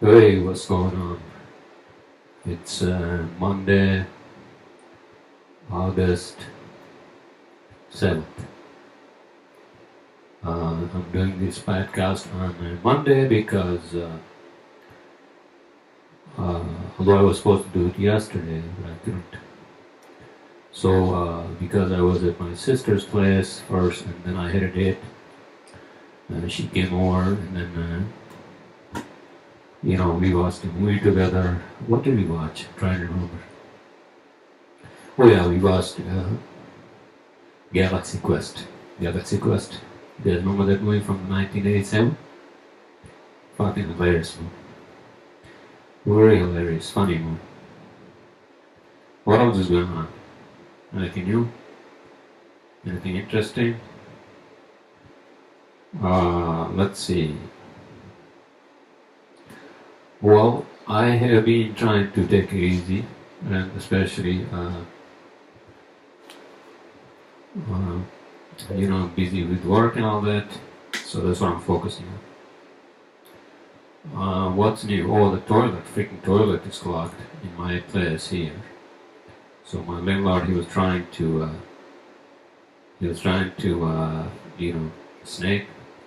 Hey, what's going on? It's Monday, August 7th. I'm doing this podcast on Monday because although I was supposed to do it yesterday, but I couldn't. So, because I was at my sister's place first, and then I had a date, she came over, and then, we watched a movie together. What did we watch? I'm trying to remember. Oh, yeah, we watched Galaxy Quest. Galaxy Quest. You guys remember that movie from 1987? Fucking hilarious movie. Very hilarious, funny movie. What else is going on? Anything new? Anything interesting? Let's see. Well, I have been trying to take it easy, and especially, busy with work and all that, so that's what I'm focusing on. What's new? Oh, the freaking toilet is clogged in my place here. So my landlord, he was trying to,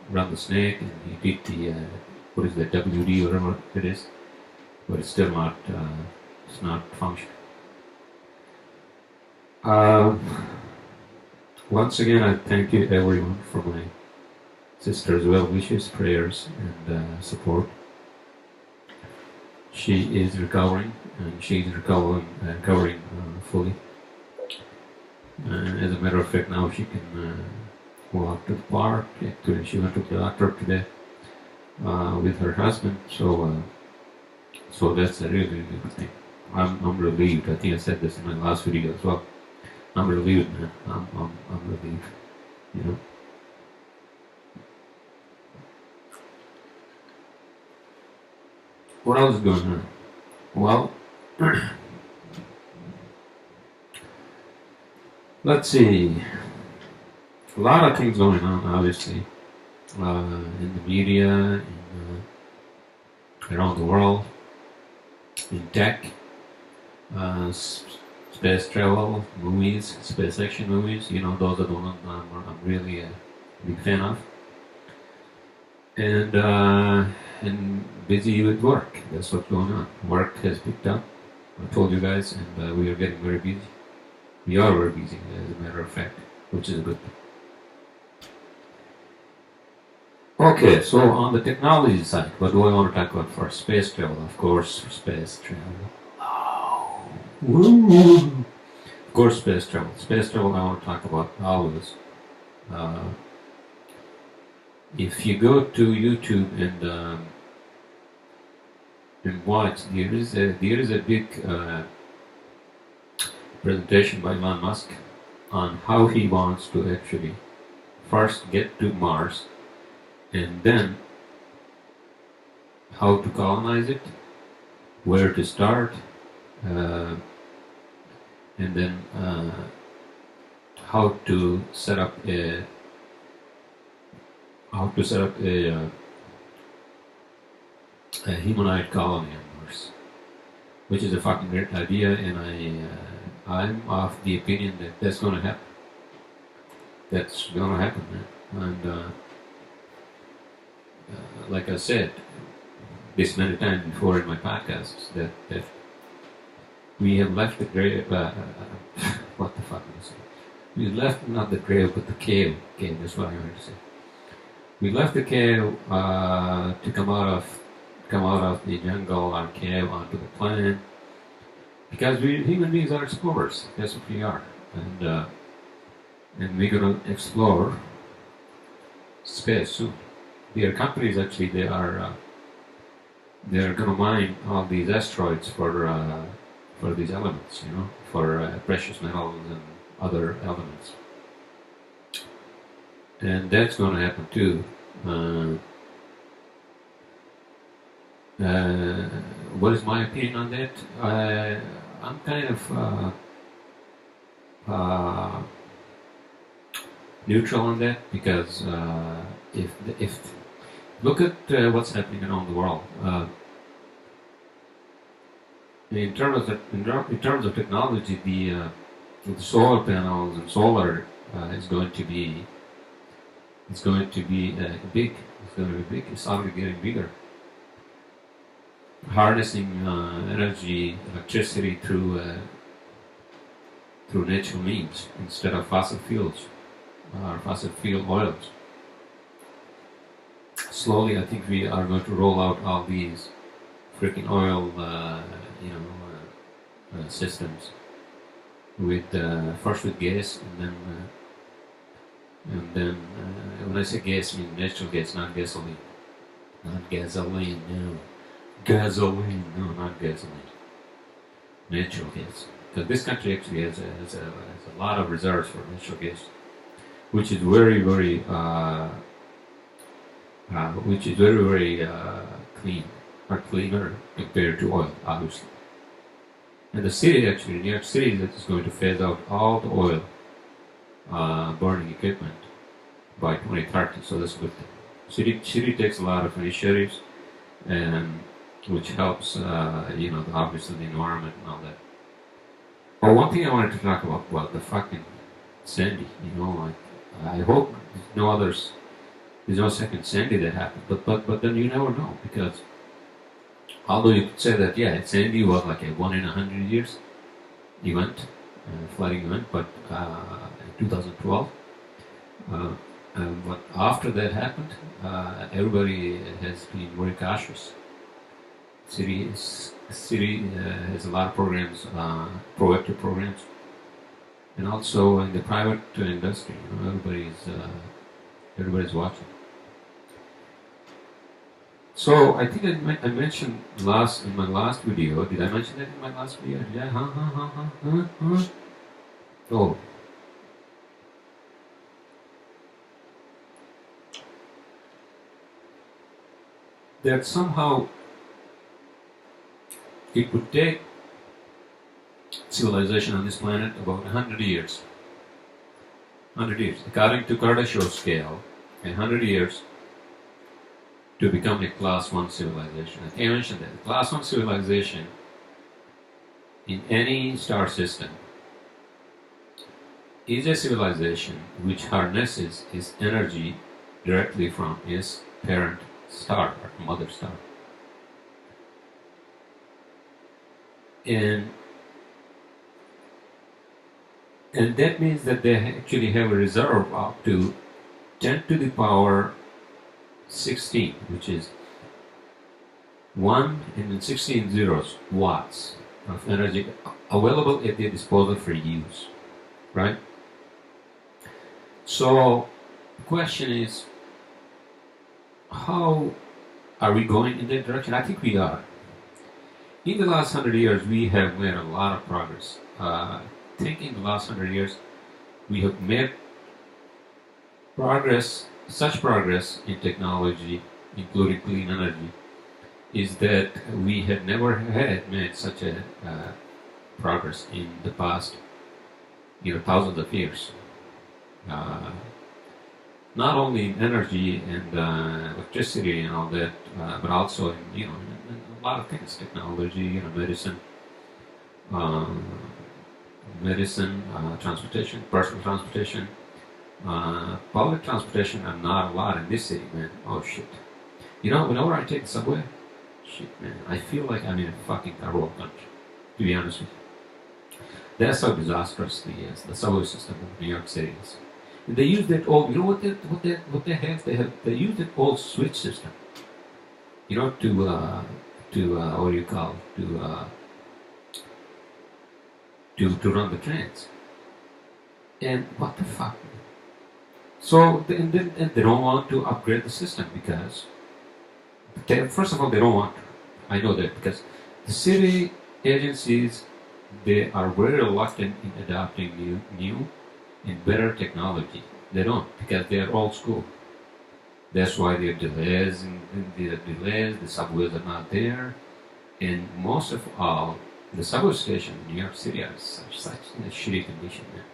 run the snake, and he did the, what is that, WD, whatever it is, but it's still not, it's not functioning. Once again, I thank you everyone for my sister's well wishes, prayers, and support. She is recovering, and she's recovering fully. As a matter of fact, now she can walk to the park. Actually, she went to the doctor today with her husband, so that's a really, really good thing. I'm relieved. I think I said this in my last video as well. I'm relieved, man. I'm relieved. You know. What else is going on? Well, let's see. A lot of things going on, obviously, in the media, around the world, in tech, space travel, movies, space action movies. Those are the ones I'm really a big fan of. And busy with work. That's what's going on. Work has picked up. I told you guys, and we are getting very busy. We are very busy, as a matter of fact, which is a good thing. Okay, so on the technology side, what do I want to talk about first? Space travel, of course, space travel. Oh, woo! Of course, space travel. Space travel I want to talk about always. If you go to YouTube and watch, there is a big presentation by Elon Musk on how he wants to actually first get to Mars, and then how to colonize it, where to start, and then how to set up a humanoid colony on Mars, which is a fucking great idea, and I'm of the opinion that that's going to happen. That's going to happen, man. And like I said this many times before in my podcasts, that we have left the grave. What the fuck am I saying? We left not the grave, but the cave. Okay, that's what I wanted to say. We left the cave to come out of the jungle or cave onto the planet, because we human beings are explorers. That's what we are, and we're gonna explore space soon. There are companies actually. They're gonna mine all these asteroids for these elements, for precious metals and other elements. And that's going to happen too. What is my opinion on that? I'm kind of neutral on that, because if look at what's happening around the world. in terms of technology, the solar panels and solar is going to be big. It's going to be big. It's already getting bigger. Harnessing energy, electricity through natural means instead of fossil fuels or fossil fuel oils. Slowly, I think we are going to roll out all these freaking oil, systems with first with gas, and then when I say gas, I mean natural gas, not gasoline, not gasoline. No, gasoline. No, not gasoline. Natural gas. Because this country actually has a lot of reserves for natural gas, which is very, very clean, or cleaner compared to oil, obviously. And the city, actually, New York City, is going to phase out all the oil burning equipment by 2030. So that's a good thing. City takes a lot of initiatives, and which helps, obviously the environment and all that. But one thing I wanted to talk about was the fucking Sandy. I hope there's no second Sandy that happened. But then you never know, because although you could say that Sandy was like a 1 in 100 years event, flooding event, but in 2012. But after that happened, everybody has been very cautious. City has a lot of programs, proactive programs, and also in the private industry. Everybody's watching. So I think I mentioned in my last video. Did I mention that in my last video? Yeah. Oh. That somehow it would take civilization on this planet about 100 years. 100 years. According to Kardashev scale, 100 years to become a class 1 civilization. I think I mentioned that. Class 1 civilization in any star system is a civilization which harnesses its energy directly from its parent star or mother star. And that means that they actually have a reserve up to 10 to the power 16, which is 1 and then 16 zeros watts of energy available at their disposal for use, right? So the question is, how are we going in that direction? I think we are. In the last 100 years, we have made a lot of progress. I think in the last 100 years, we have made such progress in technology, including clean energy, is that we had never had made such a progress in the past, thousands of years. Not only in energy and electricity and all that, but also in a lot of things, technology, medicine, transportation, personal transportation, public transportation, and not a lot in this city, man. Oh shit! Whenever I take the subway, shit, man, I feel like I'm in a fucking third world country. To be honest with you, that's how disastrous the subway system of New York City is. And they use that old, what they have? They use that old switch system, to what do you call to run the trains. And what the fuck? So and they don't want to upgrade the system because first of all they don't want to. I know that because the city agencies, they are very reluctant in adopting new and better technology. They don't, because they are old school. That's why there are delays, the subways are not there, and most of all, the subway station in New York City are such in a shitty condition, man.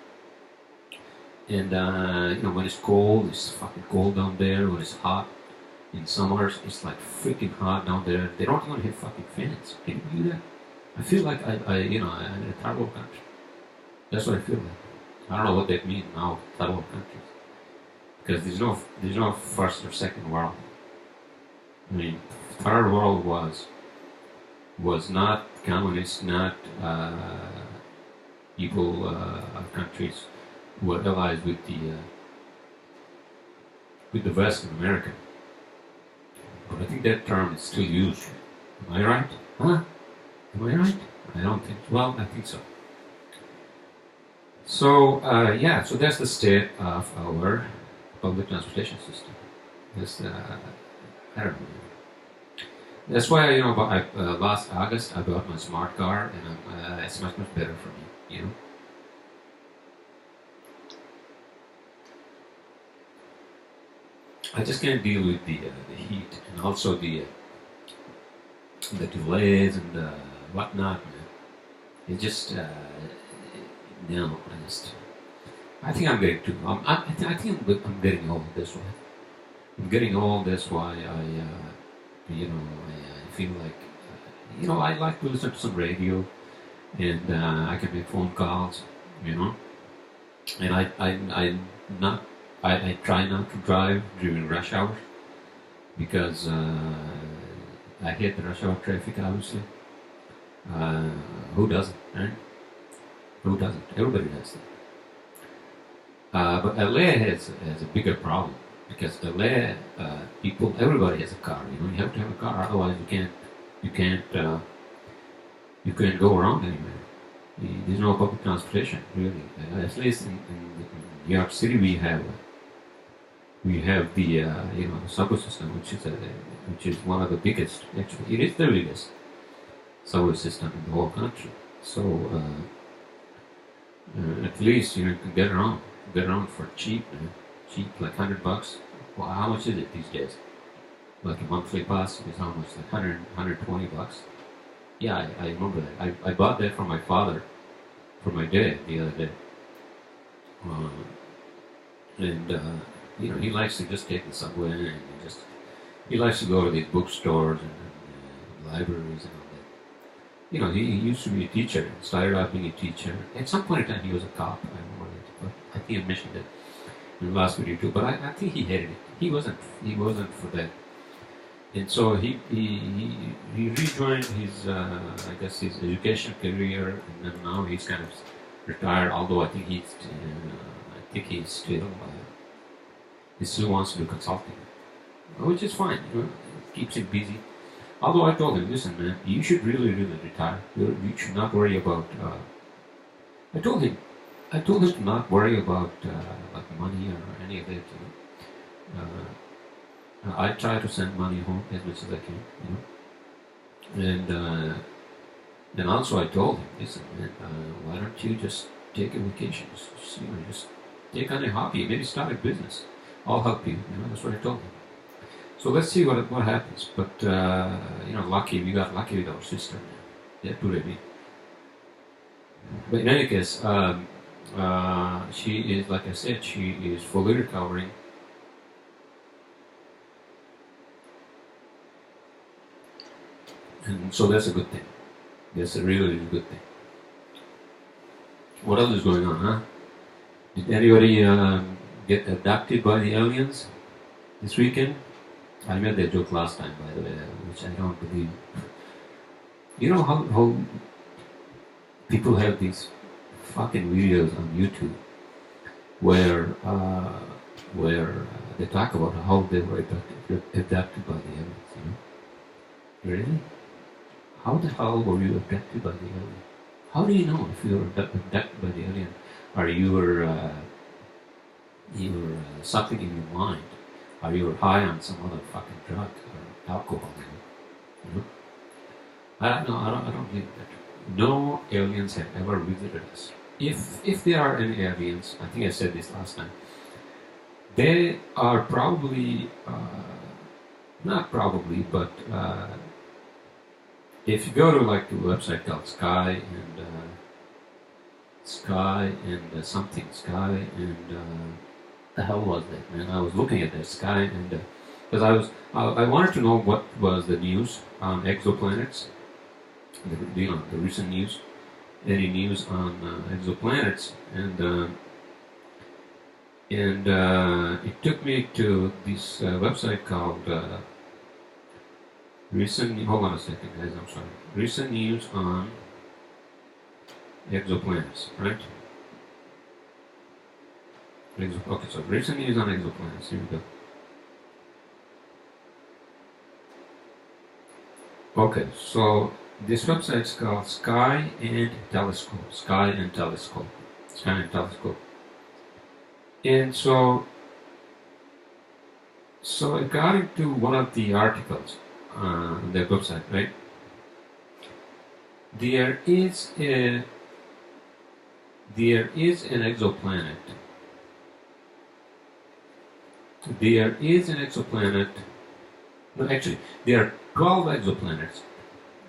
And when it's cold, it's fucking cold down there. When it's hot, in summers, it's like freaking hot down there. They don't even have fucking fans. Can you do that? I feel like I'm in a third world country. That's what I feel like. I don't know what that means now, third world countries, because there's no first or second world. I mean, third world was not communist, not people countries who were allies with the Western America. But I think that term is still used. Am I right? Huh? Am I right? I don't think. Well, I think so. So yeah, so that's the state of our public transportation system. That's I don't know. That's why last August I bought my smart car, and it's much better for me. I just can't deal with the heat and also the delays and whatnot, man. It just no, I think I'm getting too. I think I'm getting old. That's why I'm getting old. That's why I feel like I like to listen to some radio, and I can make phone calls, and I try not to drive during rush hours because I hate the rush hour traffic, obviously. Who doesn't, right? Who doesn't? Everybody does that. But LA has a bigger problem because LA everybody has a car. You have to have a car, otherwise you can't go around anywhere. There's no public transportation really. At least in New York City we have the subway system, which is one of the biggest. Actually, it is the biggest subway system in the whole country. So at least you can get around for cheap, cheap like $100. Well, how much is it these days? Like a monthly pass is how much? Like $120. Yeah, I remember that. I bought that for my father, for my dad the other day, and he likes to just take the subway, and he likes to go to these bookstores and libraries and all that. He used to be a teacher. Started out being a teacher. At some point in time, he was a cop. I remember that, but I think I mentioned it in the last video too. But I think he hated it. He wasn't for that. And so he rejoined his I guess his education career, and then now he's kind of retired. Although I think he still wants to do consulting, which is fine. Keeps him busy. Although I told him, listen, man, you should really retire. You should not worry about. I told him to not worry about like money or any of that. I try to send money home as much as I can, and also I told him, listen, man, why don't you just take a vacation? Just take on a hobby, maybe start a business. I'll help you. That's what I told him. So let's see what happens. But we got lucky with our sister. That's what I mean. But in any case, she is, like I said, she is fully recovering. And so that's a good thing. That's a really good thing. What else is going on, huh? Did anybody get abducted by the aliens this weekend? I made that joke last time, by the way, which I don't believe. You know how people have these fucking videos on YouTube where they talk about how they were abducted by the aliens. Really? How the hell were you abducted by the alien? How do you know if you were abducted by the alien, or you were something in your mind, or you were high on some other fucking drug or alcohol? I don't believe that. No aliens have ever visited us. If there are any aliens, I think I said this last time, they are probably not probably, but if you go to like the website called Sky and the hell was that, man? I was looking at that Sky and because I wanted to know what was the news on exoplanets, the recent news, any news on exoplanets, and it took me to this website called recent. Hold on a second, guys. I'm sorry. Recent news on exoplanets, right? Okay, so recent news on exoplanets. Here we go. Okay, so this website is called Sky and Telescope. Sky and Telescope. Sky and Telescope. And so according to one of the articles on their website, right? There is an exoplanet. There is an exoplanet. No, actually, there are 12 exoplanets.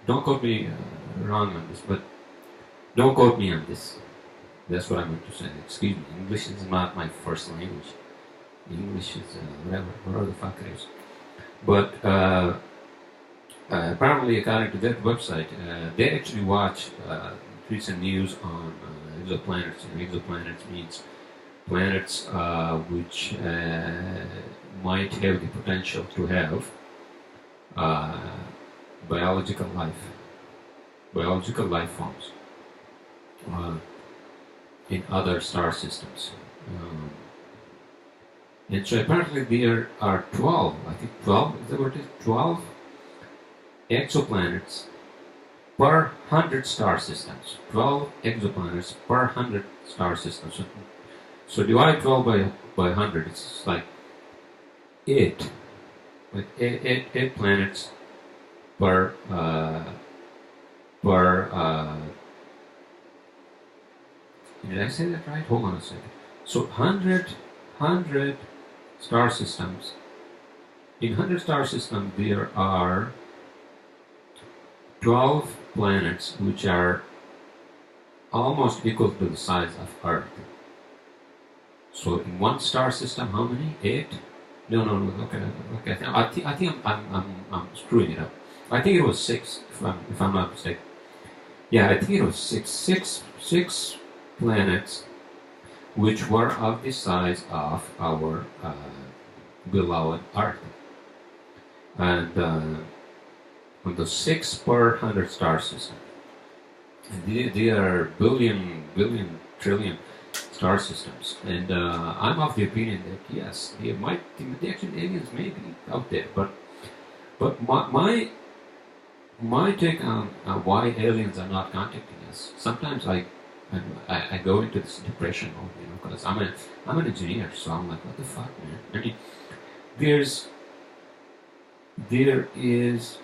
Don't quote me wrong on this, but don't quote me on this. That's what I meant to say. Excuse me. English is not my first language. English is whatever the fuck it is. But apparently, according to that website, they actually watch recent news on exoplanets. And exoplanets means planets which might have the potential to have biological life forms in other star systems. And so apparently there are 12, I think 12, is that what it is? 12 exoplanets per 100 star systems. 12 exoplanets per 100 star systems. So divide 12 by 100, it's like 8 planets per did I say that right? Hold on a second. So 100 star systems. In 100 star systems there are 12 planets which are almost equal to the size of Earth. So in one star system, how many? 8? No. Okay. I think I'm screwing it up. I think it was 6, if I'm not mistaken. Yeah, I think it was 6 planets, which were of the size of our beloved Earth, and on the 6 per 100 star system. They are billion, trillion star systems, and I'm of the opinion that yes, the action aliens may be out there, but my take on why aliens are not contacting us. Sometimes I go into this depression mode, because I'm an engineer, so I'm like, what the fuck, man? I mean, there is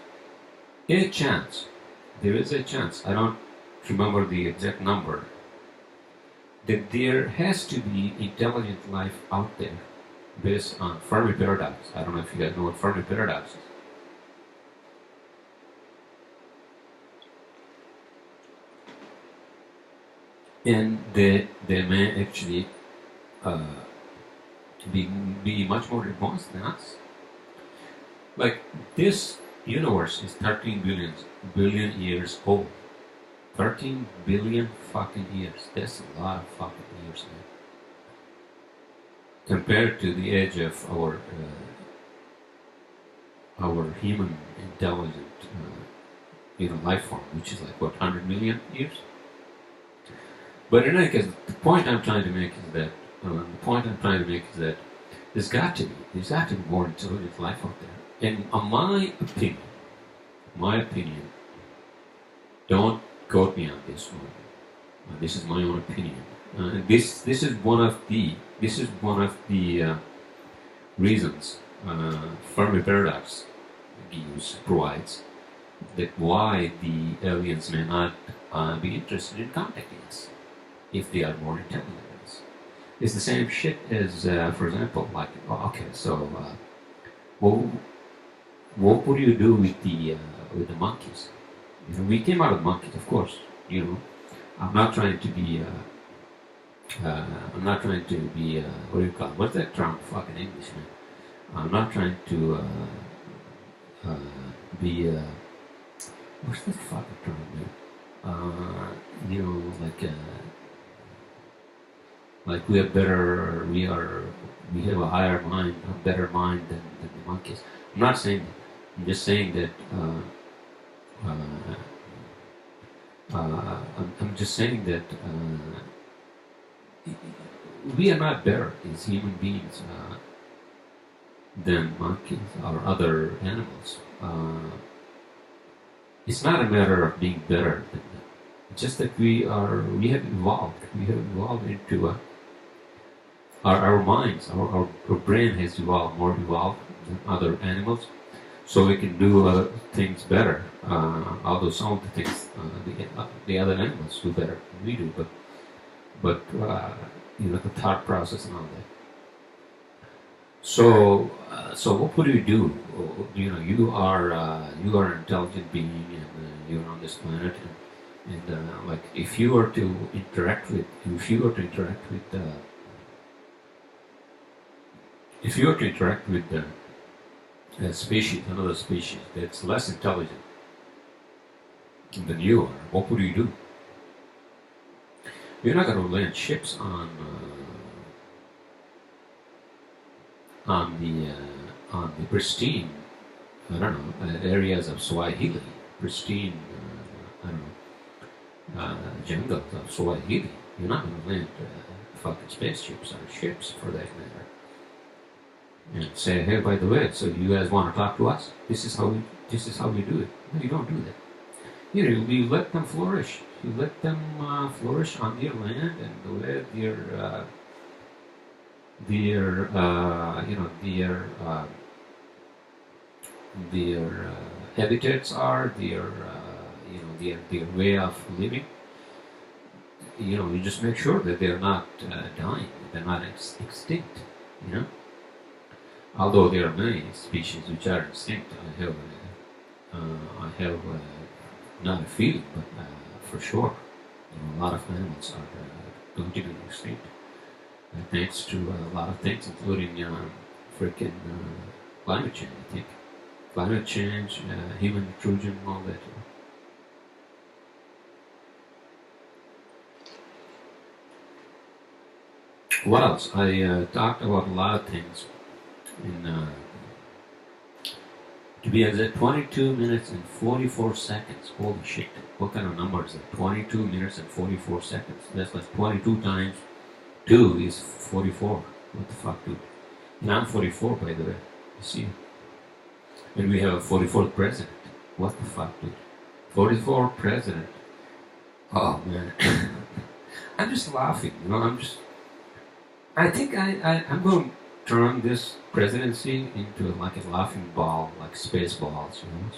a chance. There is a chance. I don't remember the exact number. That there has to be intelligent life out there based on Fermi Paradox. I don't know if you guys know what Fermi Paradox is. And they may actually be much more advanced than us. Like, this universe is 13 billion years old. 13 billion fucking years. That's a lot of fucking years, man. Compared to the age of our human intelligent life form, which is like what, 100 million years. But in any case, the point I'm trying to make is that there's got to be more intelligent life out there. And my opinion, don't quote me on this one. This is my own opinion. This is one of the reasons Fermi Paradox provides that why the aliens may not be interested in contacting us if they are more intelligent than us. It's the same shit as, for example, like, what would you do with the monkeys? We came out of monkeys, of course. I'm not trying to be. What do you call it? What's that term? Fucking English, man. I'm not trying to be what's the fucking term, man? You know, like we are better, we have a higher mind, a better mind than the monkeys. I'm not saying that. I'm just saying that. Uh, I'm just saying that we are not better as human beings than monkeys or other animals. It's not a matter of being better than them. It's just that we have evolved. We have evolved into our minds, our brain has evolved, more evolved than other animals, so we can do things better. Although some of the things the other animals do better than we do, but you know, the thought process and all that. So what would you do? You know, you are an intelligent being, and you're on this planet, and like if you were to interact with a species, another species that's less intelligent than you are, what would you do? You're not going to land ships on the pristine, I don't know, areas of Swahili, pristine, I don't know, jungles of Swahili. You're not going to land fucking spaceships or ships, for that matter, and say, hey, by the way, so you guys want to talk to us? This is how we do it. No, you don't do that. You let them flourish. You let them flourish on their land and the way their habitats are, their way of living. You know, you just make sure that they're not dying, they're not extinct. You know, although there are many species which are extinct. I have not a feeling, but for sure, you know, a lot of animals are going to be extinct. Thanks to a lot of things, including freaking climate change, I think. Climate change, human intrusion, all that. What else? I talked about a lot of things to be exact, 22 minutes and 44 seconds. Holy shit. What kind of number is that? 22 minutes and 44 seconds. That's like 22 times 2 is 44. What the fuck, dude? And I'm 44, by the way. You see? And we have a 44th president. What the fuck, dude? 44th president. Oh, man. I'm just laughing, you know? I think I'm going to turn this presidency into like a laughing ball, like Spaceballs, you know?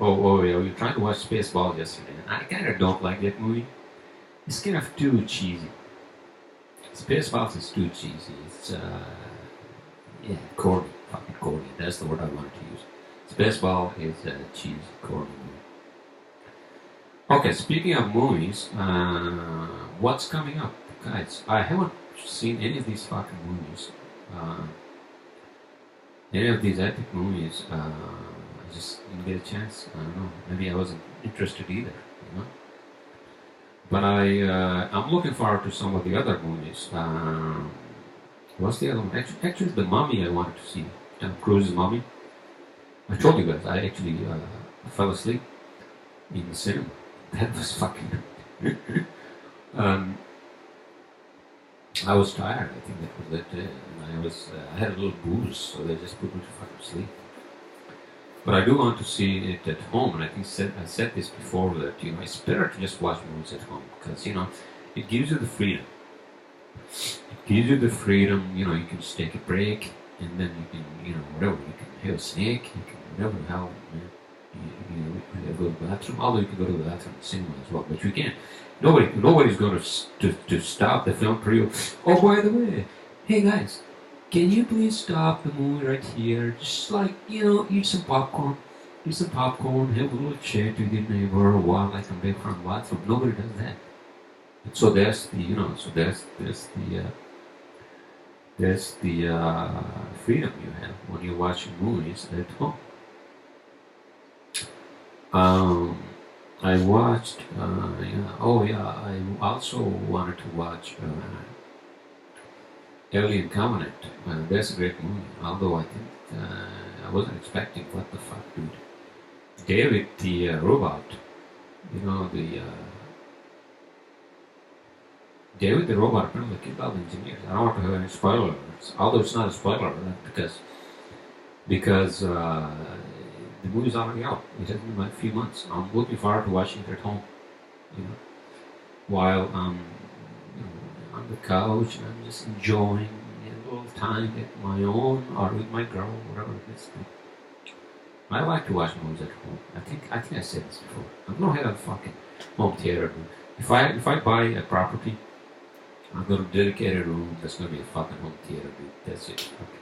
Oh, yeah, we were trying to watch Spaceballs yesterday. I kind of don't like that movie. It's kind of too cheesy. Spaceballs is too cheesy. It's, yeah, corny. Fucking corny. That's the word I wanted to use. Spaceball is cheesy, corny movie. Okay, speaking of movies, what's coming up? Guys, I haven't seen any of these fucking movies. Any of these epic movies. I just didn't get a chance. I don't know. Maybe I wasn't interested either, you know? But I'm looking forward to some of the other movies. What's the other one? Actually, The Mummy I wanted to see. Tom Cruise's Mummy. I told you guys, I actually fell asleep in the cinema. That was fucking I was tired. I think that was it. And I had a little booze, so they just put me to fucking sleep. But I do want to see it at home, and I think I said this before, that, you know, it's better to just watch movies at home, because, you know, it gives you the freedom. It gives you the freedom, you know, you can just take a break, and then you can, you know, whatever, you can have a snack, you can, whatever the hell, you go to the bathroom, although you can go to the bathroom in the cinema as well, but you can't. Nobody's going to stop the film for you. Oh, by the way, hey guys, can you please stop the movie right here? Just like, you know, eat some popcorn, have a little chat with your neighbor while I come back from the bathroom. Nobody does that. And so that's the, you know, that's the freedom you have when you're watching movies at home. Um, I watched. Yeah. Oh yeah. I also wanted to watch Alien Covenant. That's a great movie. Although I think I wasn't expecting. What the fuck, dude? David the robot. You know the David the robot apparently killed all the engineers. I don't want to have any spoiler alerts. Although it's not a spoiler alert because the movie's already out. It has been like a few months. I'm looking forward to watching it at home. You know, while on the couch and I'm just enjoying a little time at my own or with my girl, whatever it is. I like to watch movies at home. I think I said this before. I'm gonna have a fucking home theater. If I buy a property, I'm gonna dedicate a room that's gonna be a fucking home theater, dude. That's it. Okay.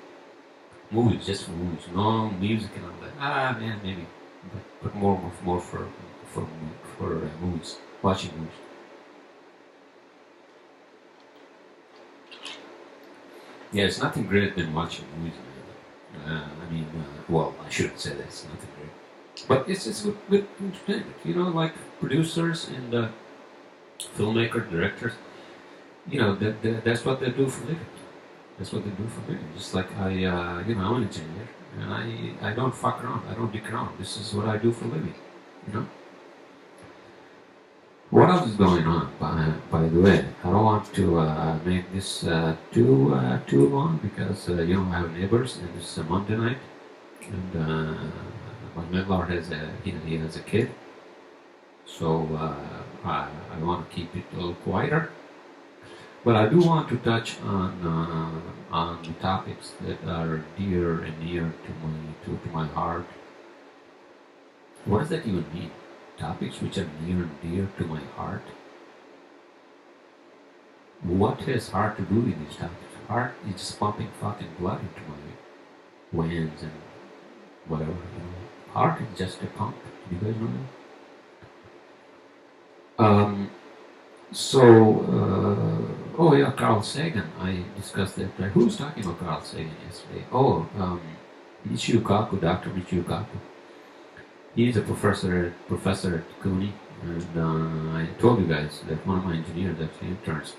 Movies, just for movies. No music and all that. Ah man, maybe. But more for movies. Watching movies. Yeah, it's nothing greater than watching movies, man. Well, I shouldn't say that. It's nothing great. But it's good entertainment. You know, like producers and filmmakers, directors, you know, that's what they do for living. That's what they do for living. Just like I'm an engineer, and I don't fuck around. I don't dick around. This is what I do for living. You know. What else is going on? By the way, I don't want to make this too long because I have neighbors, and it's a Monday night, and my landlord has he has a kid, so I want to keep it a little quieter. But I do want to touch on the topics that are dear and near to my heart. What does that even mean? Topics which are near and dear to my heart? What has heart to do with these topics? Heart is just pumping fucking blood into my veins and whatever. Heart is just a pump. Do you guys know that? Oh yeah, Carl Sagan. I discussed that. Who was talking about Carl Sagan yesterday? Oh, Michio Kaku, Dr. Michio Kaku. He's a professor at CUNY, and I told you guys that one of my engineers, actually interns,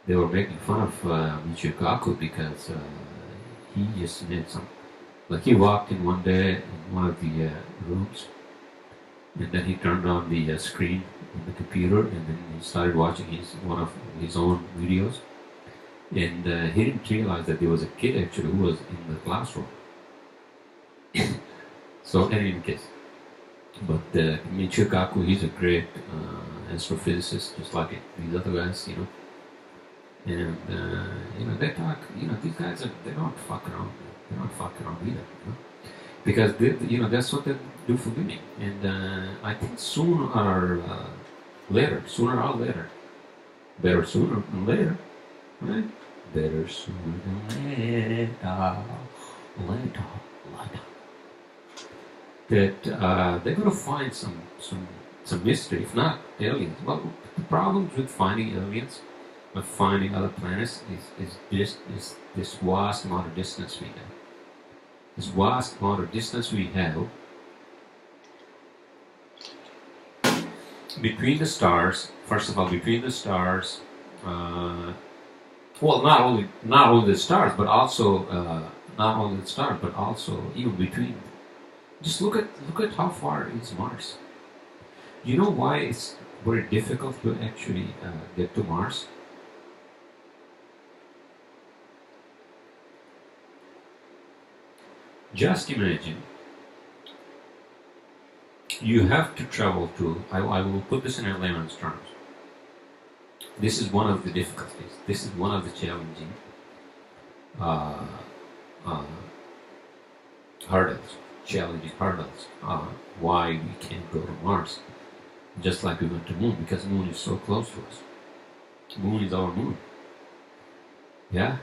they were making fun of Michio Kaku because he just made some. Like he walked in one day in one of the rooms, and then he turned on the screen on the computer, and then he started watching one of his own videos, and he didn't realize that there was a kid actually who was in the classroom. So, in any case, but Michio Kaku, he's a great astrophysicist, just like these other guys, and they talk, these guys they don't fuck around, either, because that's what they do for living, and I think sooner or later, better sooner than later, right? Better sooner than later. That they're going to find some mystery, if not aliens. Well, the problems with finding aliens, of finding other planets, is this vast amount of distance we have. This vast amount of distance we have between the stars. First of all, between the stars. Well, not only the stars, but also even between. Just look at how far is Mars. You know why it's very difficult to actually get to Mars? Just imagine you have to travel to. I will put this in layman's terms. This is one of the difficulties. This is one of the challenging hurdles. Why we can't go to Mars, just like we went to Moon, because Moon is so close to us. Moon is our moon. Yeah,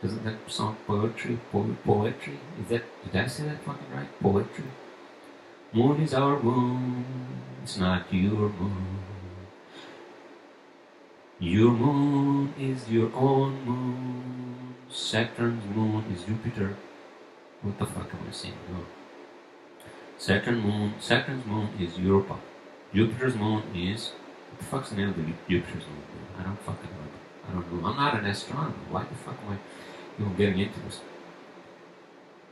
doesn't that sound poetry? Poetry? Did I say that fucking right? Poetry. Moon is our moon. It's not your moon. Your moon is your own moon. Saturn's moon is Jupiter. What the fuck am I saying? No. Saturn's moon is Europa. Jupiter's moon is, what the fuck's the name of the Jupiter's moon? I don't fucking remember. I don't know. I'm not an astronomer. Why the fuck am I even getting into this?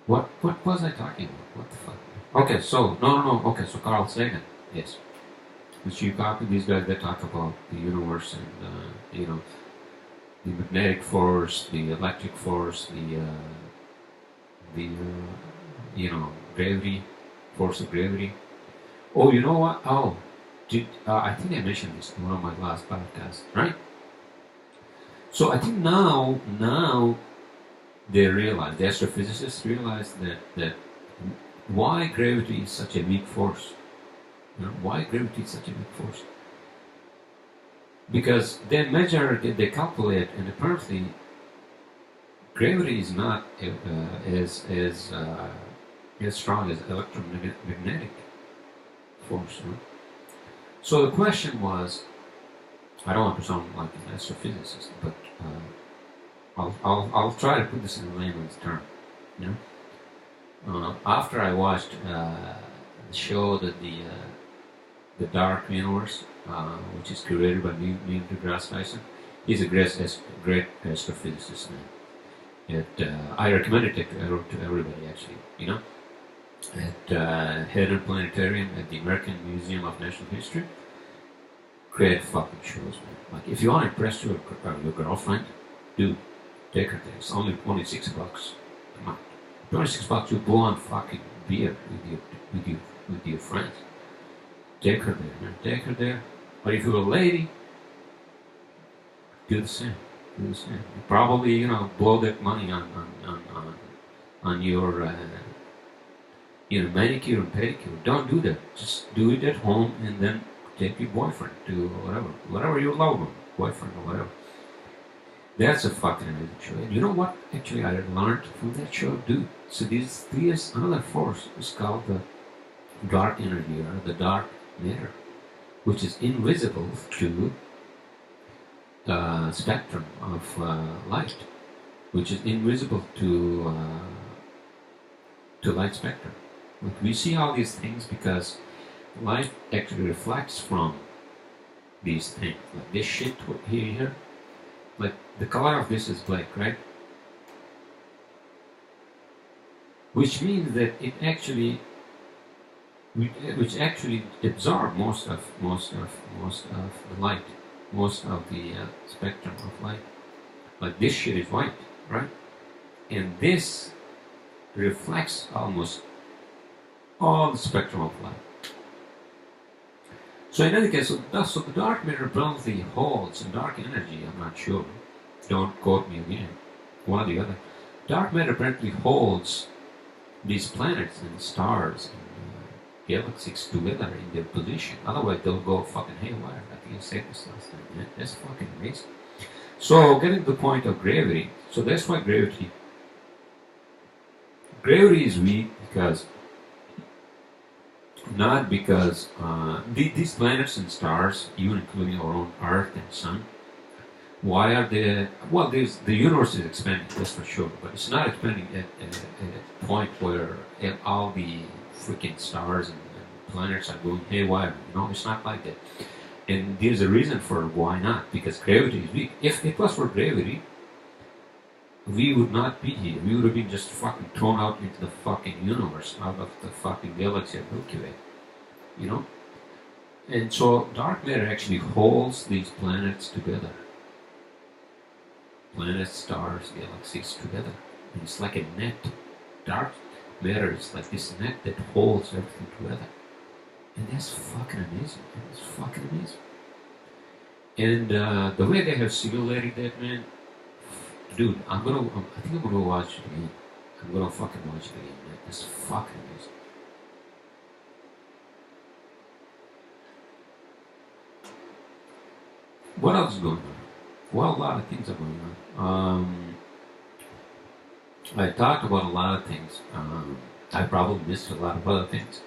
What was I talking about? What the fuck? Okay, so no. Okay, so Carl Sagan, yes. Which you copy these guys that talk about the universe and the magnetic force, the electric force, the gravity, force of gravity. Oh, you know what? Oh, I think I mentioned this in one of my last podcasts, right? So I think now they realize, the astrophysicists realize that why gravity is such a weak force. Why gravity is such a weak force? Because they measure, they calculate, and apparently gravity is not as strong as electromagnetic force. So the question was, I don't want to sound like an astrophysicist, but I'll try to put this in a layman's term. After I watched the show that the Dark Universe, which is curated by Neil deGrasse Tyson, he's a great astrophysicist, man. I recommend it to everybody, actually. At Hayden Planetarium at the American Museum of Natural History. Great fucking shows, man. Like, if you want to impress your girlfriend, dude, take her there. It's only $26. Come on, $26. You go on fucking beer with your friends. Take her there, man. Take her there. But if you're a lady, do the same. You probably, blow that money on your manicure and pedicure. Don't do that. Just do it at home and then take your boyfriend to whatever you love, boyfriend or whatever. That's a fucking amazing show. And you know what? Actually, I learned from that show, dude. So there's another force. It's called the dark energy or the dark matter, which is invisible to the spectrum of light, which is invisible to light spectrum. Like, we see all these things because light actually reflects from these things. Like this shit here, like the color of this is black, right? Which means that it actually, which actually absorbs most of the light, most of the spectrum of light. Like this shit is white, right? And this reflects almost all the spectrum of light. So in any case, so the dark matter apparently holds, and dark energy, I'm not sure, don't quote me again, one or the other. Dark matter apparently holds these planets and stars and galaxies together in their position. Otherwise they'll go fucking haywire. I think you said this last time. Yeah, that's fucking amazing. So getting to the point of gravity, so that's why gravity is weak, because not because these planets and stars, even including our own Earth and Sun, why are they? Well, the universe is expanding, that's for sure, but it's not expanding at a point where all the freaking stars and planets are going haywire. It's not like that. And there's a reason for why not, because gravity is weak. If it was for gravity, we would not be here. We would have been just fucking thrown out into the fucking universe, out of the fucking galaxy of Milky Way. And so dark matter actually holds these planets together. Planets, stars, galaxies together. And it's like a net. Dark matter is like this net that holds everything together. And that's fucking amazing. It's fucking amazing. And the way they have simulated that, man, dude, I think I'm gonna watch it again. I'm gonna fucking watch it again, man. It's fucking amazing. What else is going on? Well, a lot of things are going on. I talked about a lot of things. I probably missed a lot of other things.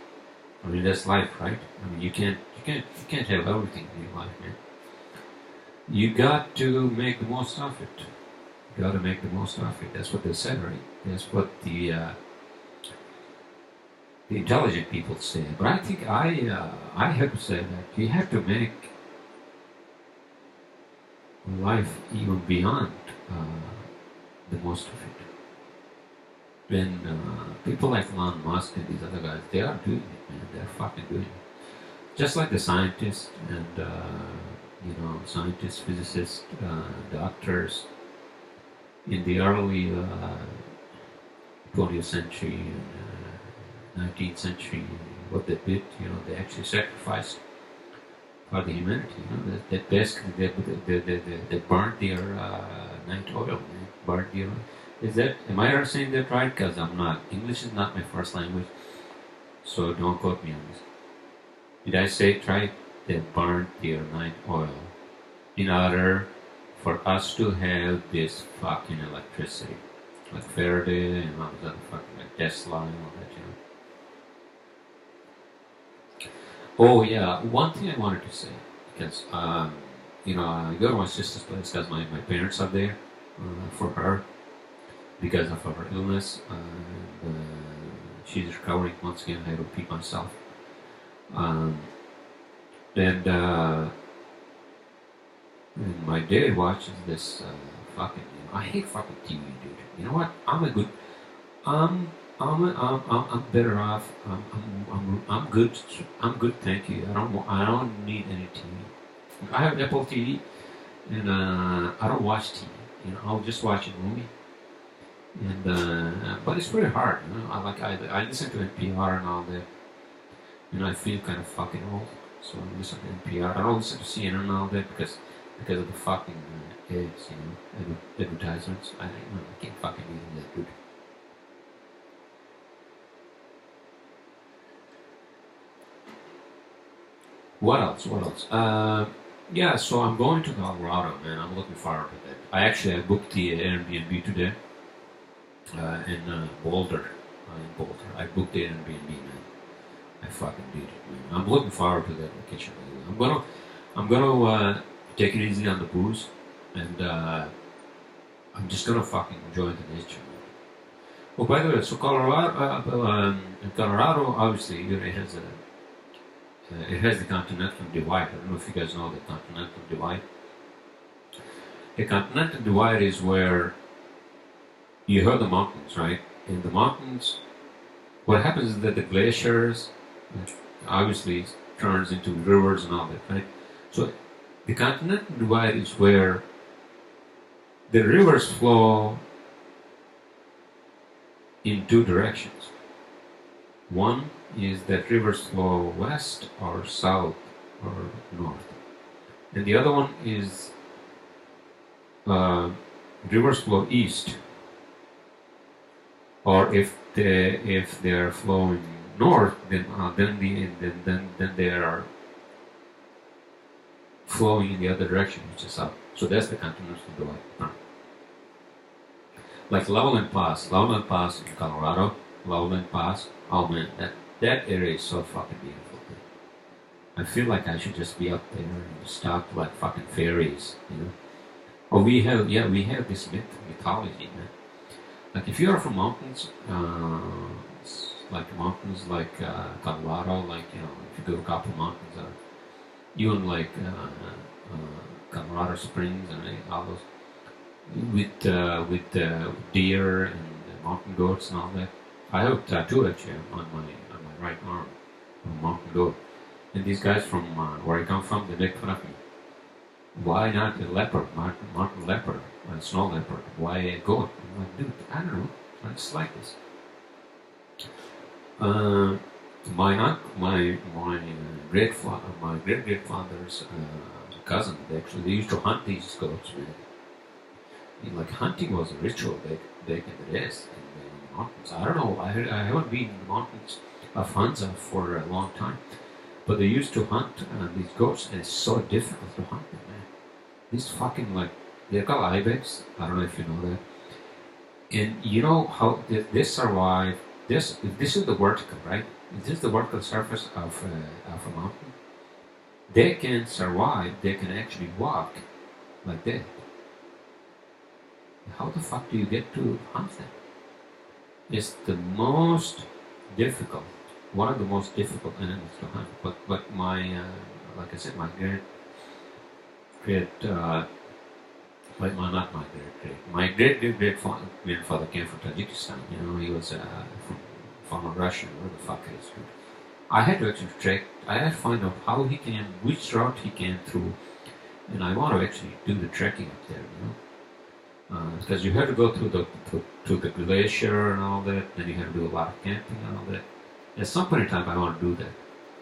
I mean, that's life, right? I mean, you can't have everything in your life, man. You got to make the most of it. You got to make the most of it. That's what they said, right? That's what the the intelligent people say. But I think I have to say that you have to make life even beyond the most of it. When people like Elon Musk and these other guys, they are doing it, man. They're fucking doing it. Just like the scientists and scientists, physicists, doctors in the early 20th century and 19th century, what they did, they actually sacrificed for the humanity. That basically they burned their night oil, man. Burned their. Am I saying that right? Because I'm not. English is not my first language, so don't quote me on this. Did I say it right? They burned their night oil in order for us to have this fucking electricity, like Faraday and all those other fucking, like Tesla and all that, Oh yeah, one thing I wanted to say, because I go to my sister's place because my parents are there for her because of her illness. She's recovering once again. I had to repeat myself. And my dad watches this fucking. I hate fucking TV, dude. You know what? I'm better off. I'm good. I'm good. Thank you. I don't need any TV. I have Apple TV, and I don't watch TV. I'll just watch a movie. And but it's pretty hard. I listen to NPR and all that. I feel kind of fucking old, so I listen to NPR. I don't listen to CNN and all that because of the fucking ads, advertisements. I can't fucking do that, dude. What else? Yeah, so I'm going to Colorado, man. I'm looking forward to that. I booked the Airbnb today in Boulder. I booked the Airbnb, man. I fucking did it, man. I'm looking forward to that vacation. I'm gonna take it easy on the booze, and I'm just gonna fucking enjoy the nature, man. Oh, by the way, so Colorado, obviously, it has the continental divide. I don't know if you guys know the continental divide. The continental divide is where you have the mountains, right? In the mountains, what happens is that the glaciers obviously turns into rivers and all that, right? So the continental divide is where the rivers flow in two directions. One is that rivers flow west or south or north, and the other one is rivers flow east, or if they are flowing north, then they are flowing in the other direction, which is south. So that's the continental divide. Like Loveland Pass in Colorado, Loveland Pass. Oh man, that area is so fucking beautiful. I feel like I should just be up there and just talk to like fucking fairies, Oh, we have this mythology, man. Like if you're from mountains, like Colorado, like if you go to a couple mountains, even like Colorado Springs and all those, with deer and mountain goats and all that. I have a tattoo actually on my right arm, a mountain goat. And these guys from where I come from, they make fun of me. Why not a leopard, mountain leopard, a snow leopard? Why a goat? I'm like, dude, I don't know. I just like this. My great grandfather's cousin, they used to hunt these goats, man. Like hunting was a ritual back in the days in the mountains. I don't know. I haven't been in the mountains of Hunza for a long time, but they used to hunt these goats, and it's so difficult to hunt them, man. These fucking they're called ibex. I don't know if you know that. And you know how they survive. This is the vertical, right? This is the vertical surface of a mountain. They can survive. They can actually walk like that. How the fuck do you get to hunt them? It's the most difficult one of the most difficult animals to hunt. But my, like I said, my great, not my my great grandfather came from Tajikistan. You know, he was from Russia, where the fuck is he? I had to actually track, I had to find out how he came, which route he came through, and I want to actually do the trekking up there, you know. Because you have to go through the glacier and all that, then you have to do a lot of camping and all that. At some point in time, I want to do that.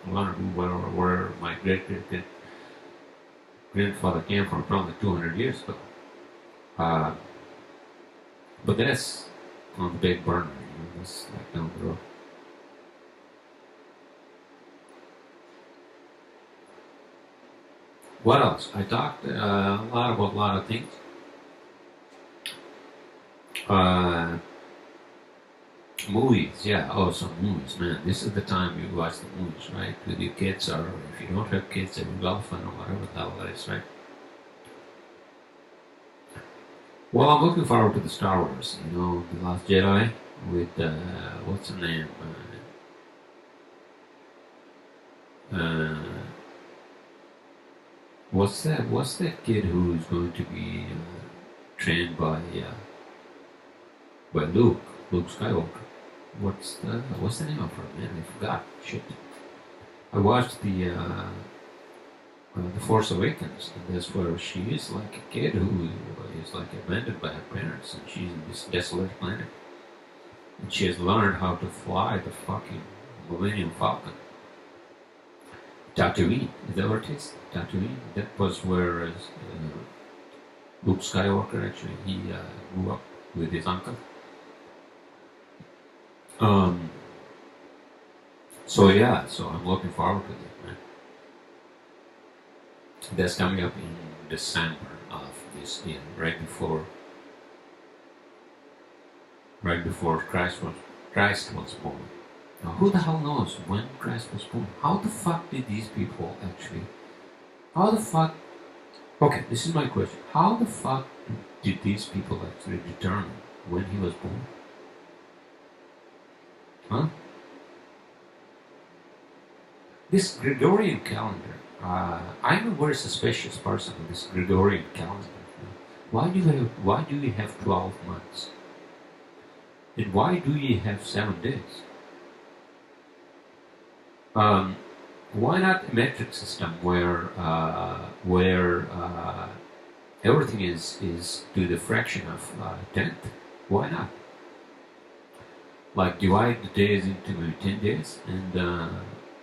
I want to do where my great grandfather came from, probably 200 years ago. But that's on the big burner, you know, that's like down the road. What else? I talked a lot about a lot of things. Movies, yeah. Oh, some movies, man. This is the time you watch the movies, right? With your kids, or if you don't have kids, they will golf or whatever the hell that is, right? Well, I'm looking forward to the Star Wars. You know, The Last Jedi with what's her name? What's that? What's that kid who's going to be trained by Luke Skywalker? What's the name of her? Man, I forgot. Shit. I watched the Force Awakens, and that's where she is like a kid who is like abandoned by her parents, and she's in this desolate planet, and she has learned how to fly the fucking Millennium Falcon. Tatooine, is that what it is? Tatooine. That was where Luke Skywalker actually he grew up with his uncle. So yeah, so I'm looking forward to that, man. That's coming up in December of this year, right before Christ was born. Now, who the hell knows when Christ was born? How the fuck did these people actually? How the fuck? Okay, this is my question. How the fuck did these people actually determine when he was born? Huh? This Gregorian calendar. I'm a very suspicious person of this Gregorian calendar. Why do we have 12 months? And why do we have 7 days? Why not a metric system where everything is to the fraction of 10th? Why not? Like divide the days into maybe 10 days, and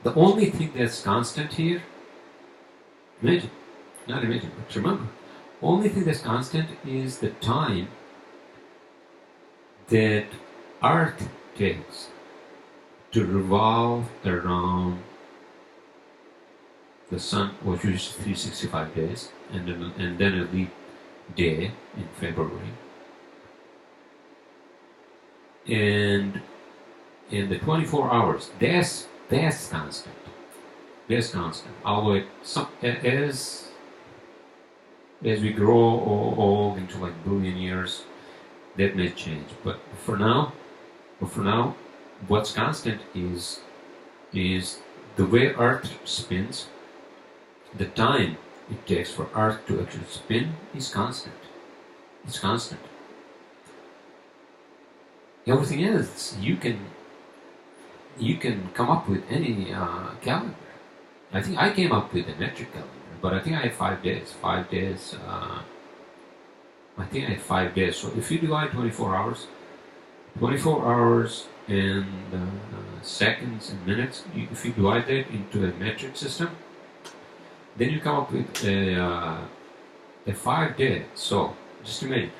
the only thing that's constant here, not imagine, but remember, only thing that's constant is the time that Earth takes to revolve around the sun, which is 365 days, and then a leap day in February. And in the 24 hours, that's constant. That's constant. Although as we grow old into like billion years, that may change. But for now, what's constant is the way Earth spins. The time it takes for Earth to actually spin is constant. It's constant. Everything else you can come up with any calendar. I think I came up with a metric calendar, but I think I had 5 days. 5 days. I think I had 5 days. So if you divide 24 hours and seconds and minutes, if you divide that into a metric system, then you come up with a 5 day. So just imagine,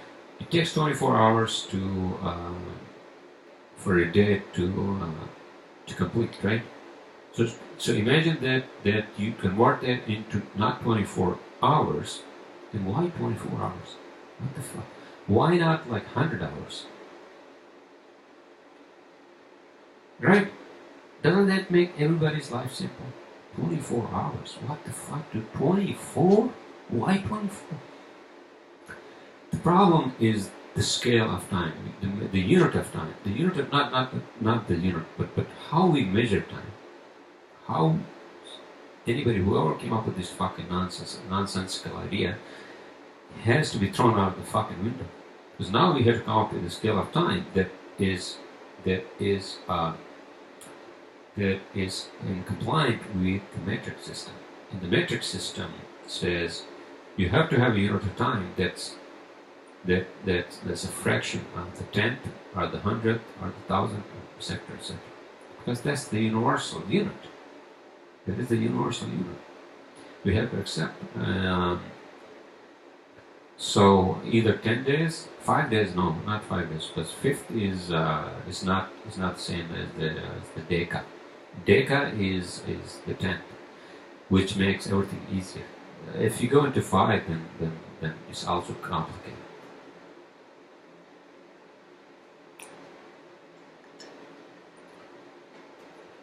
it takes 24 hours for a day to complete, right? So imagine that you convert that into not 24 hours. Then why 24 hours? What the fuck? Why not like 100 hours? Right? Doesn't that make everybody's life simple? 24 hours. What the fuck? 24? Why 24? The problem is the scale of time, the unit of time, the unit of not the unit, but how we measure time, how anybody, whoever came up with this fucking nonsensical idea, has to be thrown out of the fucking window. Because now we have to come up with a scale of time that is in compliant with the metric system. And the metric system says you have to have a unit of time that's a fraction of the tenth, or the hundredth, or the thousandth, etc., etc. Because that's the universal unit. That is the universal unit. We have to accept. So either 10 days, 5 days, no, not 5 days, because fifth is not the same as the deka. Deka is the tenth, which makes everything easier. If you go into 5, then it's also complicated.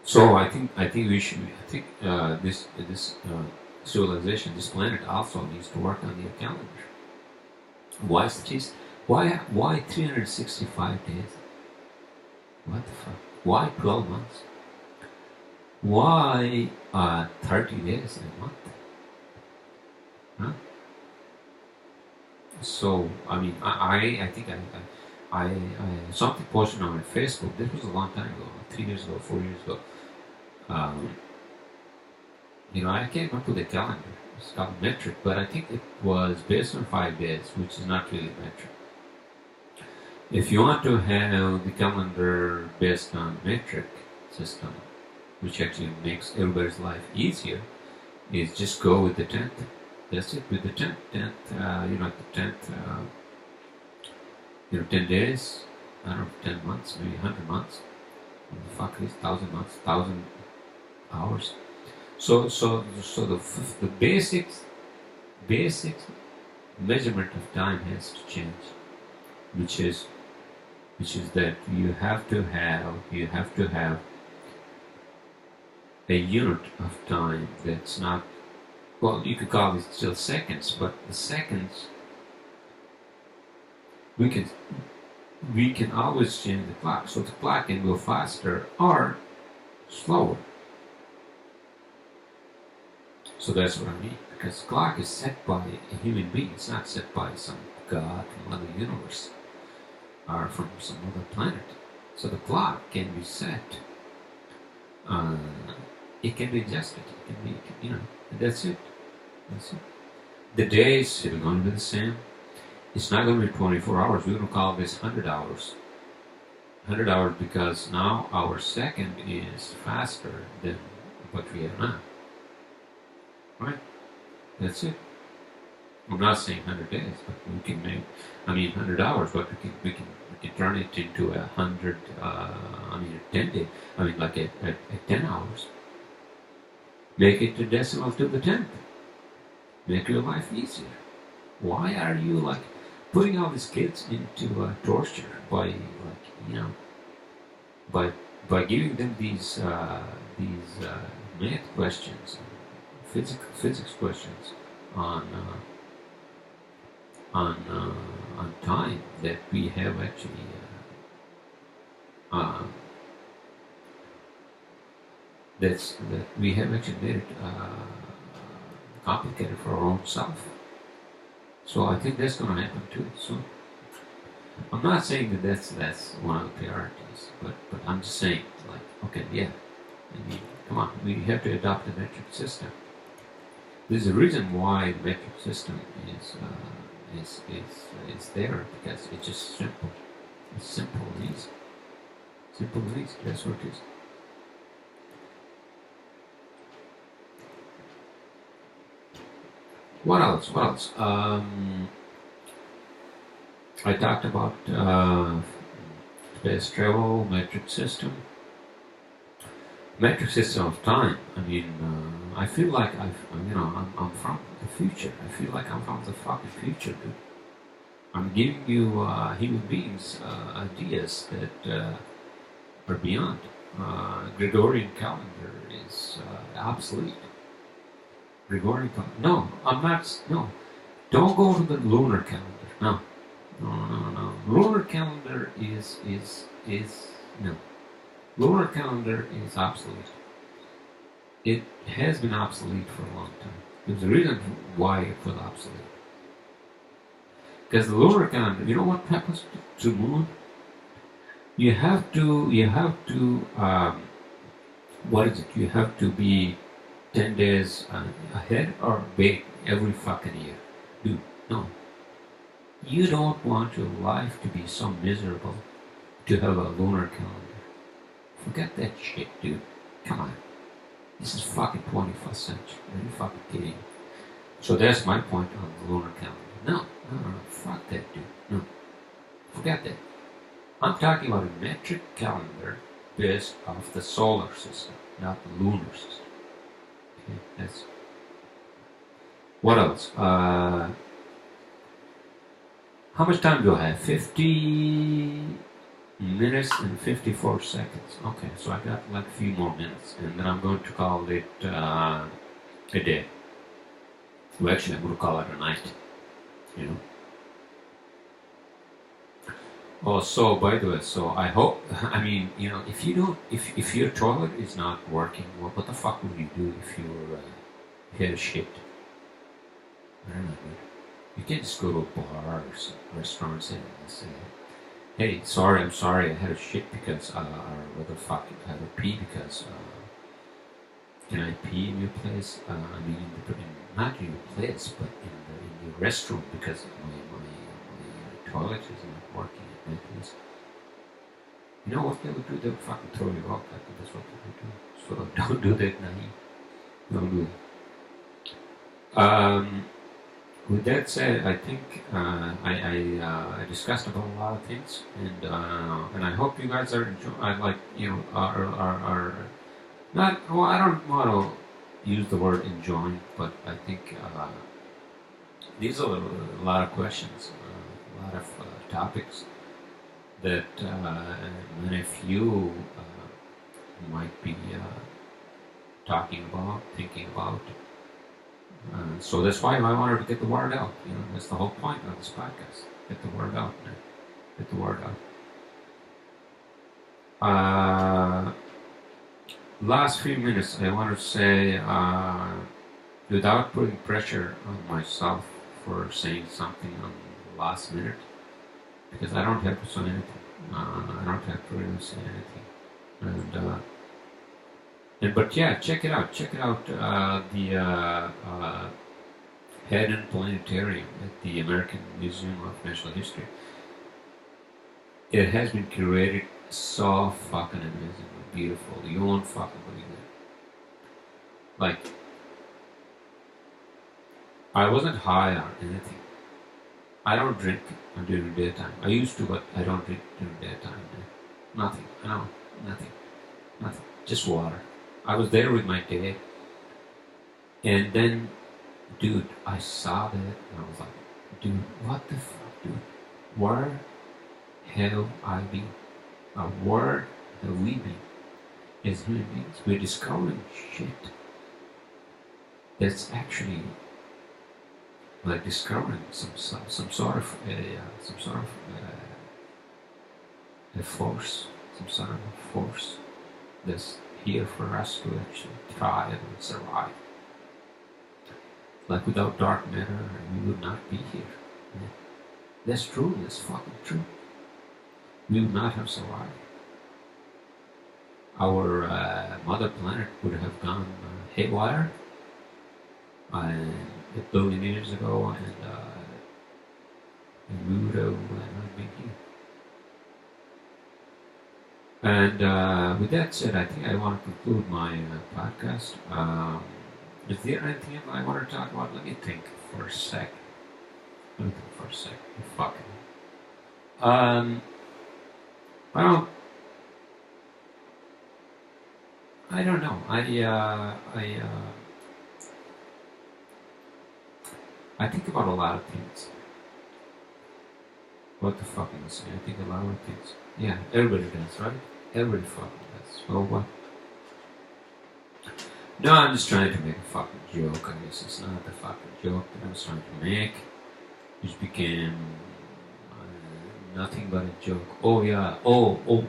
So I think we should. I think this civilization, this planet, also needs to work on their calendar. Why 365 days? What the fuck? Why 12 months? Why 30 days in a month? Huh? So I mean, I think I something posted on my Facebook. This was a long time ago, 3 years ago, 4 years ago. I came up with a calendar. It's called metric, but I think it was based on 5 days, which is not really metric. If you want to have the calendar based on metric system, which actually makes everybody's life easier, is just go with the 10th. That's it, with the 10th, the 10th, 10 days, I don't know, 10 months, maybe 100 months. What the fuck is 1,000 months, 1,000 hours? So the basic measurement of time has to change, which is that you have to have a unit of time that's not, well, you could call it still seconds, but the seconds we can always change the clock, so the clock can go faster or slower. So that's what I mean, because the clock is set by a human being. It's not set by some god from another universe or from some other planet. So the clock can be set. It can be adjusted. It can be, that's it. That's it. The days are going to be the same. It's not going to be 24 hours. We're going to call this 100 hours. 100 hours because now our second is faster than what we have now. Right? That's it. I'm not saying 100 days, but we can make, 100 hours, but we can turn it into 100, 10 days, like at 10 hours. Make it a decimal to the 10th. Make your life easier. Why are you putting all these kids into torture by by giving them these math questions, physics questions on time that we have actually that we have actually made it complicated for our own self. So I think that's going to happen too soon. I'm not saying that that's one of the priorities, but I'm just saying, okay, yeah, come on, we have to adopt the metric system. There's a reason why the metric system is there, because it's just simple. It's simple and easy. Simple and easy. That's what it is. What else? I talked about space travel, metric system of time. I feel like I'm from the future. I feel like I'm from the fucking future, dude. I'm giving you human beings ideas that are beyond. Gregorian calendar is obsolete. Gregorian calendar. No, I'm not. No, don't go to the lunar calendar. No, No. Lunar calendar is no. Lunar calendar is obsolete. It has been obsolete for a long time. There's a reason why it was obsolete. Because the lunar calendar, you know what happens to moon? You have to, what is it? You have to be 10 days ahead or wait every fucking year. Dude, no. You don't want your life to be so miserable to have a lunar calendar. Forget that shit, dude. Come on. This is fucking 21st century. Are you fucking kidding me? So that's my point on the lunar calendar. No. Fuck that, dude. No. Forget that. I'm talking about a metric calendar based off the solar system, not the lunar system. Okay, that's... What else? How much time do I have? 50 minutes and 54 seconds. Okay, so I got like a few more minutes, and then I'm going to call it a day. Well, actually, I'm going to call it a night. You know. Oh, so by the way, so I hope. I mean, you know, if you don't, if your toilet is not working, well, what the fuck would you do if you had a shit? I don't know, dude. You can't just go to a bar or some restaurant and say, "Hey, I'm sorry, I had a shit because, or what the fuck, I had a pee because, can I pee in your place? I mean, not in your place, but in your restroom because my toilet is not working at my place." You know what they would do? They would fucking throw you out. I think that's what they would do. So don't do that, Nahi. Don't do it. With that said, I think I discussed about a lot of things, and I hope you guys are enjoying. I like are not. Well, I don't want to use the word enjoying, but I think these are a lot of questions, a lot of topics that many of you might be talking about, thinking about. So that's why I wanted to get the word out. You know, that's the whole point of this podcast. Get the word out, man. Get the word out. Last few minutes, I want to say, without putting pressure on myself for saying something on the last minute, because I don't have to say anything. I don't have to really say anything. But yeah, check it out. Check it out. The Haddon Planetarium at the American Museum of Natural History. It has been curated so fucking amazing, beautiful. You won't fucking believe it. Like, I wasn't high on anything. I don't drink during daytime. I used to, but I don't drink during daytime. Nothing. I know. Nothing. Just water. I was there with my dad, and then, dude, I saw that, and I was like, dude, what the fuck, dude? Where have I been? Where have we been as human beings? We're discovering shit that's actually like discovering some sort of a force, some sort of a force that's here for us to actually thrive and survive. Like without dark matter, we would not be here. Yeah. That's true. That's fucking true. We would not have survived. Our mother planet would have gone haywire a billion years ago, and we would have not been here. And with that said, I think I want to conclude my podcast. Is there anything I want to talk about? Let me think for a sec. Fuck it. I don't know. I think about a lot of things. What the fuck am I saying? I think a lot of things. Yeah, everybody does, right? Everybody fucking does. So what? No, I'm just trying to make a fucking joke. I guess it's not the fucking joke that I was trying to make. It just became, I Nothing but a joke. Oh yeah. Oh.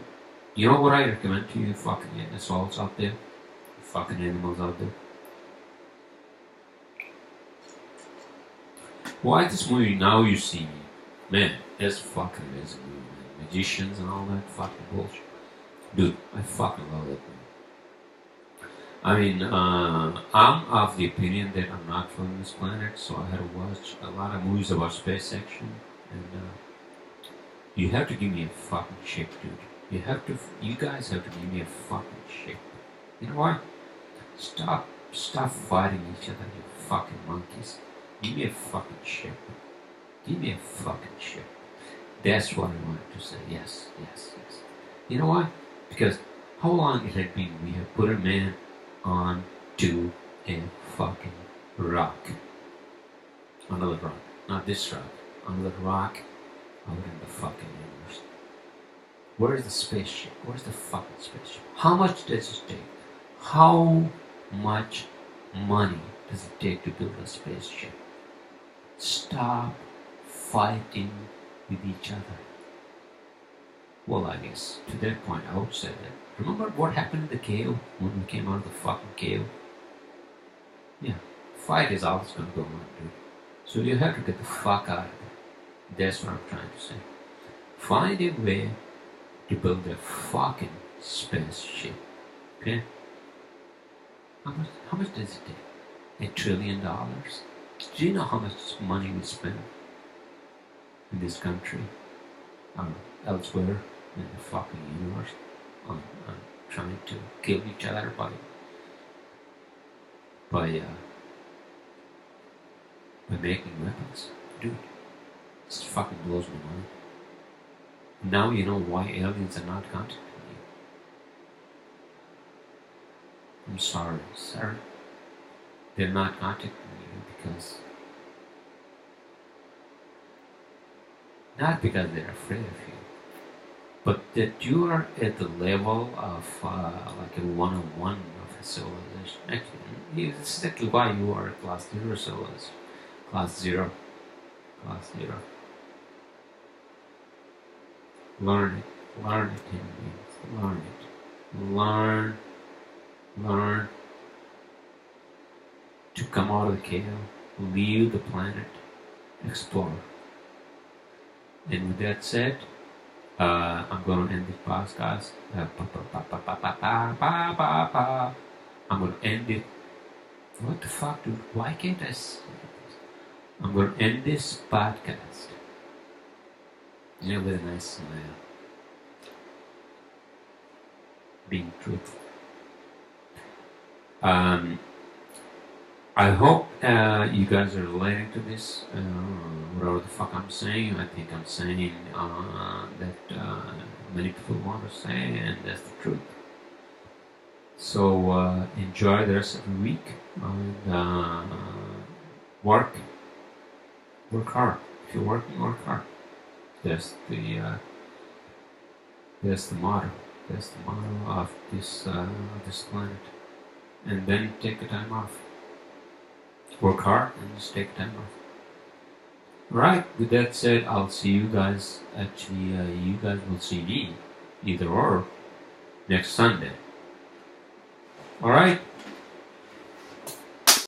You know what I recommend to you, fucking assholes out there, fucking animals out there. Why this movie? Now you see me, man. That's fucking amazing movie, man. Magicians and all that fucking bullshit, dude. I fucking love that movie. I mean, I'm of the opinion that I'm not from this planet, so I had to watch a lot of movies about space action, and you have to give me a fucking shit, dude. You guys have to give me a fucking shit. You know what? Stop fighting each other, you fucking monkeys. Give me a fucking shit. Give me a fucking shit. That's what I wanted to say. Yes. You know why? Because how long it had been we have put a man onto a fucking rock. Another rock. Not this rock. Another rock out in the fucking universe. Where's the spaceship? Where's the fucking spaceship? How much does it take? How much money does it take to build a spaceship? Stop fighting with each other. Well, I guess to that point I would say that. Remember what happened in the cave when we came out of the fucking cave? Yeah, fight is always going to go on, dude. So you have to get the fuck out of it. That's what I'm trying to say. Find a way to build a fucking spaceship. Okay? How much does it take? $1 trillion? Do you know how much money we spend in this country, elsewhere in the fucking universe, on trying to kill each other by making weapons? Dude, this fucking blows my mind. Now you know why aliens are not contacting you. I'm sorry, sir. They're not contacting you because... not because they're afraid of you, but that you are at the level of like a one-on-one of a civilization. Actually, this is exactly why you are a class 0 civilization. Class 0. Learn it, human beings. Learn it. Learn to come out of the cave, leave the planet, explore. And with that said, I'm going to end this podcast. I'm going to end it. What the fuck, dude? Why can't I say this? I'm going to end this podcast, with a nice smile. Being truthful. I hope you guys are relating to this, whatever the fuck I'm saying. I think I'm saying that many people want to say, and that's the truth. So enjoy the rest of the week, and work hard. If you're working, work hard. That's the motto. That's the motto of this planet. And then take the time off. Work hard and just take time off. Right, with that said, I'll see you guys. Actually, you guys will see me, either or, next Sunday. Alright?